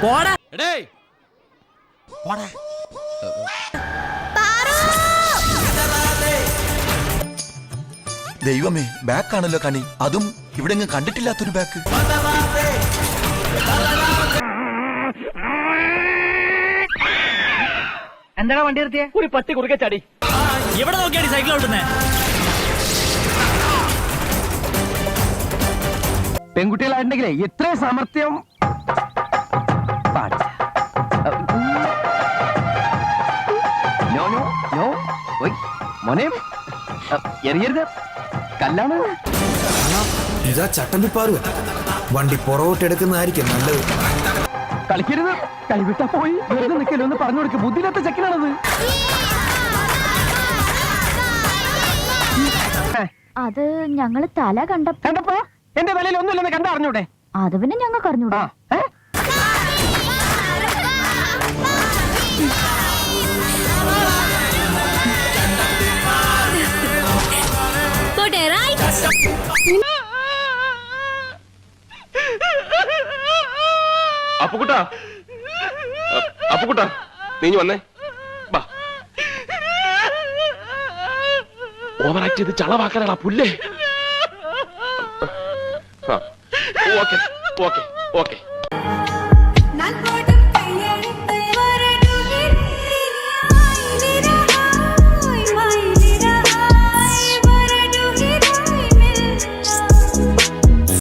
പോടാ. ദൈവമേ, ബാക്കാണല്ലോ കണി. അതും ഇവിടെ കണ്ടിട്ടില്ലാത്തൊരു ബാക്ക്. എന്താണ് വണ്ടി നിർത്തിയേ? ഒരു പട്ടി കുറുക്കെ ചാടി. എവിടെ നോക്കിയാടി സൈക്കിൾ ഓട്ടുന്നേ? പെൺകുട്ടികളായിട്ടുണ്ടെങ്കിലേ ഇത്ര സാമർത്ഥ്യം മോനെ എറിയരുത്, കല്ലാണ്. ഇതാ ചട്ടമ്പിപ്പാറുക. വണ്ടി പുറകോട്ടെടുക്കുന്നതായിരിക്കും നല്ലത്. കളിക്കരുത്, കളിവിട്ടാ പോയി. വെറുതെ നിൽക്കല്ലോ, ഒന്ന് പറഞ്ഞു കൊടുക്ക്. ബുദ്ധിയില്ലാത്ത ചെക്കനാണത്. അത് ഞങ്ങള് തല കണ്ടപ്പോ എന്റെ തലയിൽ ഒന്നുമില്ലെന്ന് കണ്ടറിഞ്ഞൂടെ? അത് പിന്നെ ഞങ്ങൾക്ക് അറിഞ്ഞൂടാ. അപ്പുക്കുട്ടാ, നീ വന്നേ. ഓവറാക്ട് ചെയ്ത് ചളവാക്കാനാ പുല്ലേ. Okay okay okay.